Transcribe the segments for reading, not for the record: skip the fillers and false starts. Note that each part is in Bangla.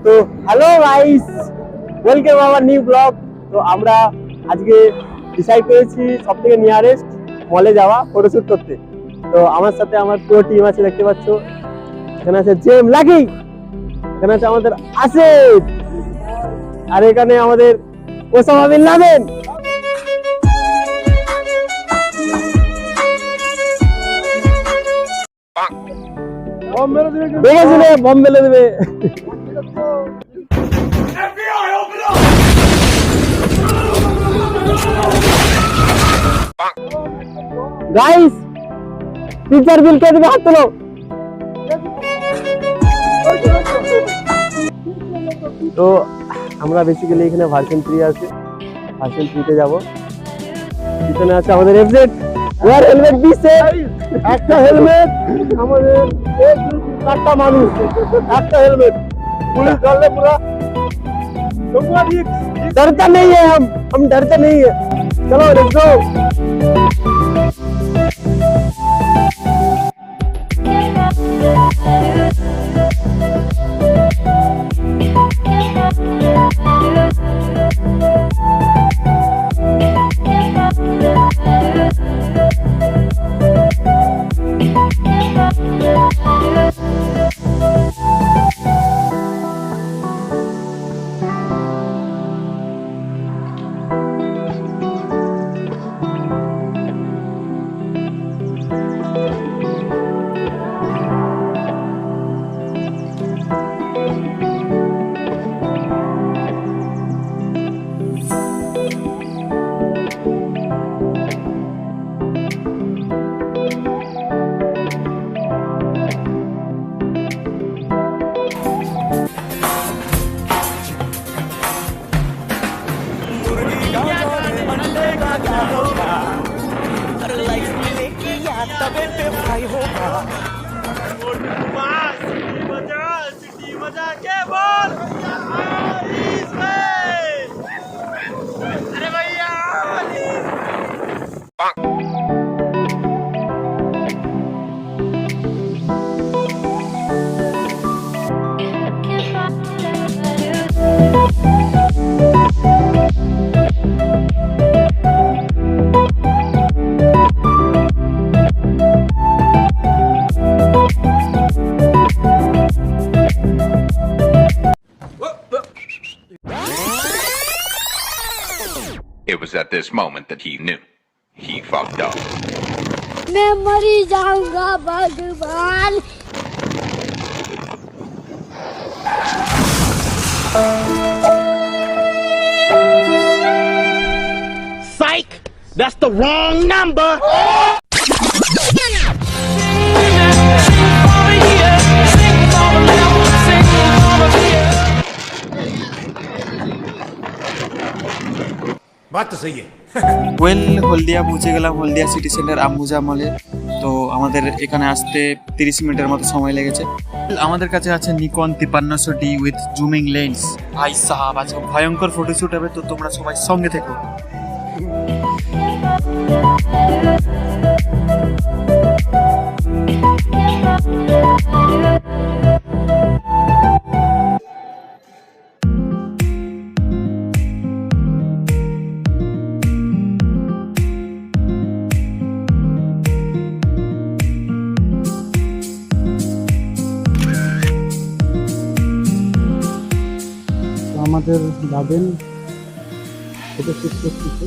তো hello guys, welcome our new blog. তো আমরা আজকে ডিসাইড করেছি সবথেকে নিয়ারেস্ট মলে যাওয়া ফটোশুট করতে। তো আমার সাথে আমার পুরো টিম আছে, দেখতে পাচ্ছ। এখানে আছে জেম লাকি, এখানে আছে আমাদের আসিফ, আর এখানে আমাদের ওসামা বিন লাদেন। বম মেলে দেবে। গাইস, পিকচার বিল কে দিবে? হাত তোলো। তো আমরা বেসিক্যালি এখানে ভার্সন 3 আছে, ভার্সন 3 তে যাব। পিছনে আছে আমাদের এফজেড। ওয়ার হেলমেট দিছে, একটা হেলমেট আমাদের 4টা মানুষ, একটা হেলমেট। পুলিশ ধরলে পুরো डरता नहीं है, हम डरते नहीं है। चलो let's go. It was at this moment that he knew. He fucked up. मैं मरी जाऊंगा भगवान। Psych! That's the wrong number! बात तो सही है। ওয়েল, হলদিয়া পৌঁছে গেলাম, হলদিয়া সিটি সেন্টার আম্বুজা মলে। তো আমাদের এখানে আসতে 30 মিনিটের মতো সময় লেগেছে। আমাদের কাছে আছে Nikon 5300D with zooming lens. ভাই সাহাব, আজকে ভয়ঙ্কর ফটোশুট হবে, তো তোমরা সবাই সঙ্গে থেকো। আমাদের লাদেন ফটোশুট করতেছে,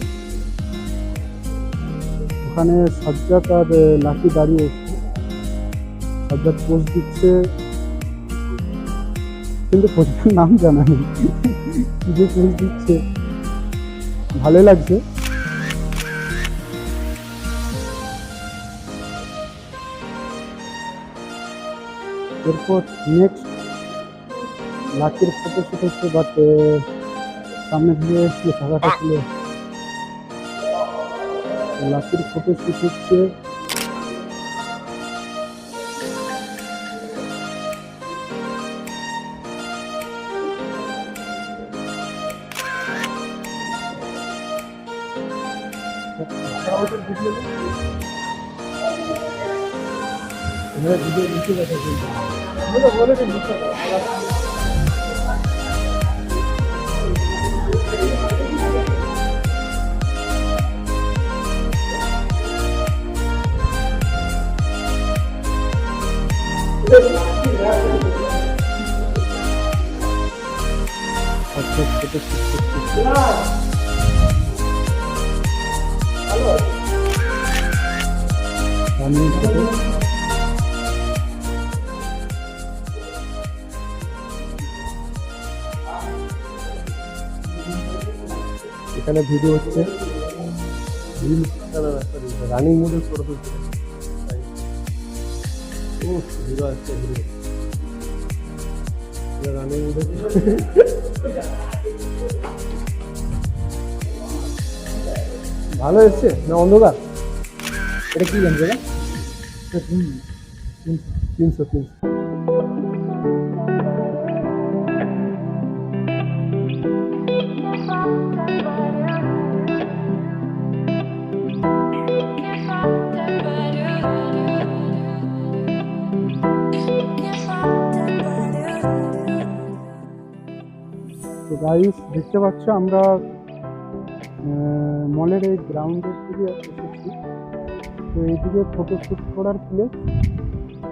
ওখানে সাজ্জাদ আর লাকি দাঁড়িয়ে আছে। সাজ্জাদ পোস্ট দিচ্ছে, কিন্তু পোস্টের নাম জানা নেই, কি যে পোস্ট দিচ্ছে। ভালো লাগছে। এরপর নেক্সট লাকির ফটোশুট হচ্ছে, বাট সামনে দিয়ে থাকাটা ছিল। লাকির ফটোশুট হচ্ছে, সাউথের ভিডিও নেই, ভিডিও নিচে দেখা বলে নিচে এখানে ভিডিও হচ্ছে, রানিং মোডে ফটো তুলছে। ও হিরো আসছে, হিরো রানিং মোডে ভালো এসছে না অন্ধকার? এটা কি জানবে? 300। তো গাইস দেখতে পাচ্ছ আমরা মলের এই গ্রাউন্ডের দিকে এসেছি। তো এইদিকে ফটোশ্যুট করার প্লেস,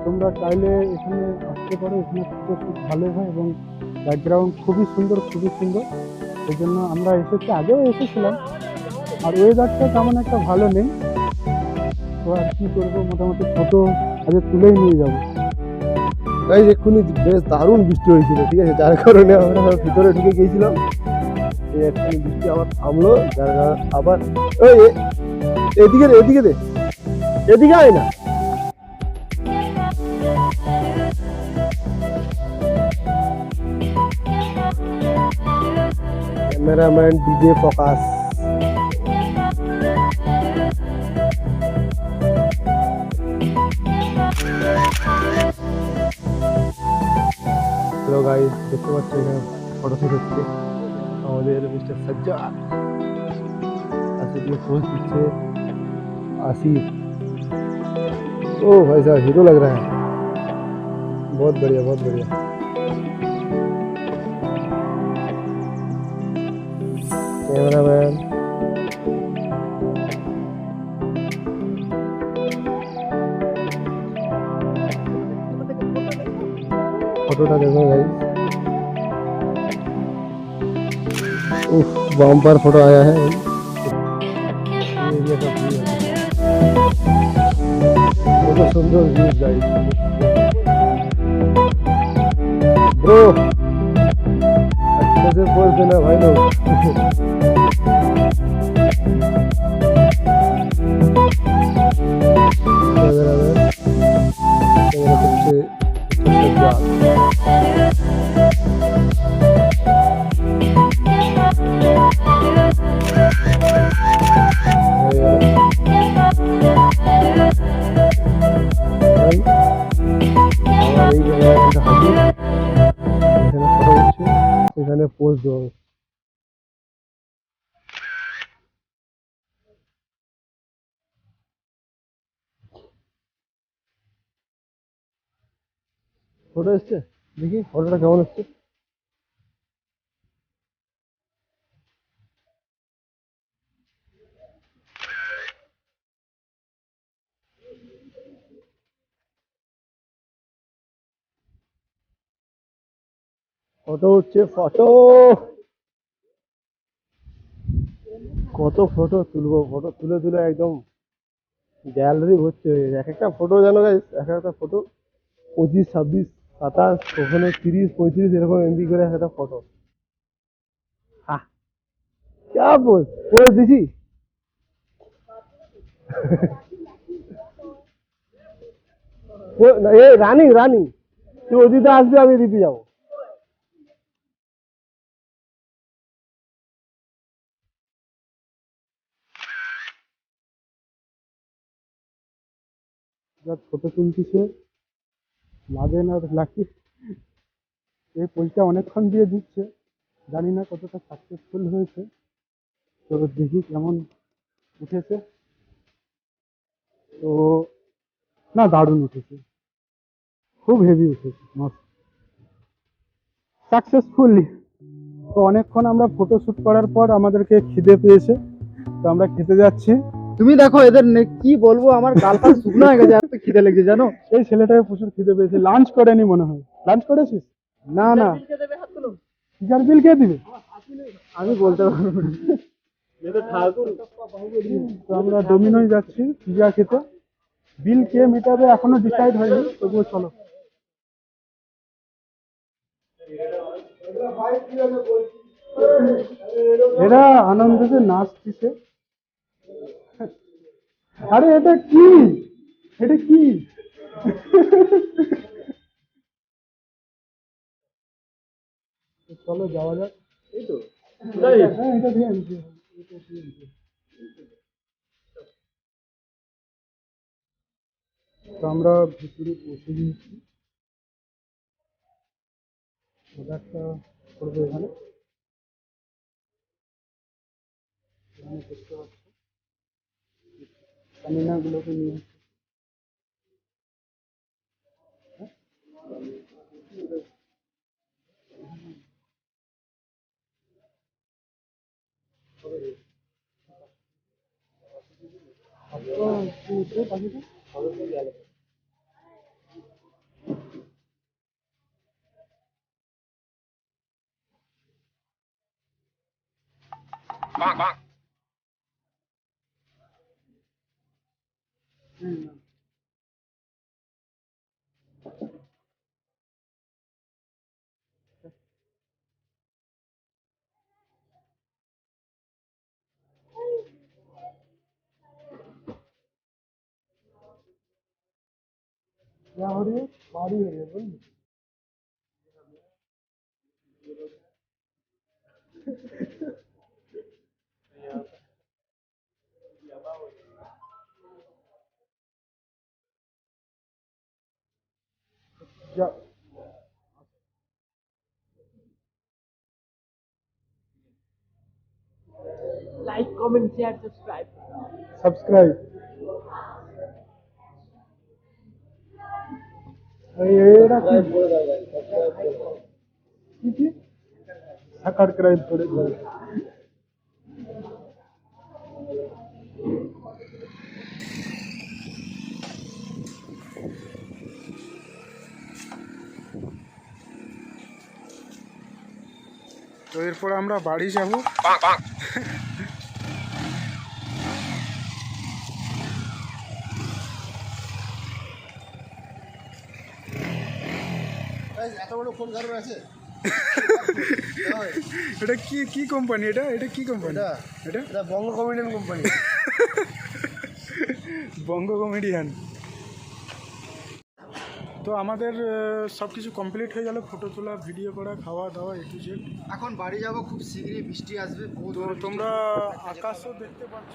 তোমরা চাইলে এখানে আসতে পারো। এখানে ফটোশ্যুট ভালো হয় এবং ব্যাকগ্রাউন্ড খুবই সুন্দর, খুবই সুন্দর। সেই জন্য আমরা এসেছি, আগেও এসেছিলাম। আর ওয়েদারটা তেমন একটা ভালো নেই, তো আর কি করবো, মোটামুটি ফটো আগে তুলেই নিয়ে যাবো। তাই এক্ষুনি বেশ দারুণ বৃষ্টি হয়েছিল, ঠিক আছে, যার কারণে আমরা ভিতরে ঢুকে গিয়েছিলাম। এই এক্ষুনি বৃষ্টি আবার থামলো, যার কারণে আবার ওই এদিকে এদিকে দে, এদিকে আয় না। ক্যামেরাম্যান ডিজে প্রকাশ। হ্যালো গাইস, দেখতে পাচ্ছ এখানে ফটোশুট হচ্ছে। আমাদের মিস্টার সজ্জাদ आसिफ ये पोज पीछे आसिफ। ओ भाई साहब हीरो लग रहा है, बहुत बढ़िया बहुत बढ़िया। कैमरामैन फोटोटा देखो गाइस, उफ बम्पर फोटो आया है। ये सब फोटो सुंदर व्यूज गाइस। ब्रो अच्छे से बोल देना भाई लोग। এখানে পোজ দেবো। ফটো এসছে, দেখি ফটোটা কেমন এসছে। ফটো উঠছে, ফটো কত ফটো তুলবো, ফটো তুলে তুলে একদম গ্যালারি ভর্তি হয়ে গেছে। এক একটা ফটো জানো গাইস, এক একটা ফটো 25, 26, 27, ওখানে 30, 35 এরকম এমবি করে এক একটা ফটো। হ্যাঁ क्या पोज पोज দিছি। এ রানিং রানিং, তুই ওদিকে আসবি, আমি এদিকে যাবো। ফটো তুলতেছে লাগে না লাকি, এই পোজটা অনেকক্ষণ দিয়ে দিচ্ছে, জানি না কতটা সাকসেসফুল হয়েছে। তো দেখি কেমন উঠেছে। তো না, দারুণ উঠেছে, খুব হেভি উঠেছে, মস্ত সাকসেসফুলি। তো অনেকক্ষণ আমরা ফটোশুট করার পর আমাদেরকে খিদে পেয়েছে, তো আমরা খেতে যাচ্ছি। তুমি দেখো এদের কি বলবো, আমার গালপাল শুকনো হয়ে গেছে, এত খিদে লেগেছে জানো। এই ছেলেটাকে প্রচুর খিদে পেয়েছে, লাঞ্চ করেনি মনে হয়। লাঞ্চ করেছিস? না না, পিজার বিল কে দিবে? আমি বলতে পারবো না। তো আমরা ডোমিনোই যাচ্ছি পিজা খেতে। বিল কে মেটাবে এখনো ডিসাইড হয়নি, তবুও চলো। এরা আনন্দে নাচছে। আরে এটা কি, এটা কি? চলো যাওয়া যাক। এই তো হ্যাঁ, এটা দিয়ে আনছি। তো আমরা ভিতরে পৌঁছে গিয়েছি, অর্ডারটা করবো এখানে। দেখতে পাচ্ছি স্ট্যামিনাগুলোকে নিয়ে আসছি। क्या हो रही है? बारी हो रही है बोल। Like comment share subscribe. Subscribe. এরা কি সাবস্ক্রাইব করে দেবে। তো এরপর আমরা বাড়ি যাব। এত বড় ফোন কারোর আছে? এটা কি কি কোম্পানি? এটা এটা কি কোম্পানি? এটা এটা বঙ্গ কমেডিয়ান কোম্পানি। বঙ্গ কমেডিয়ান। তো আমাদের সব কিছু কমপ্লিট হয়ে গেল, ফটো তোলা, ভিডিও করা, খাওয়া দাওয়া A to Z। এখন বাড়ি যাব, খুব শীঘ্রই বৃষ্টি আসবে। তো তোমরা আকাশও দেখতে পাচ্ছ।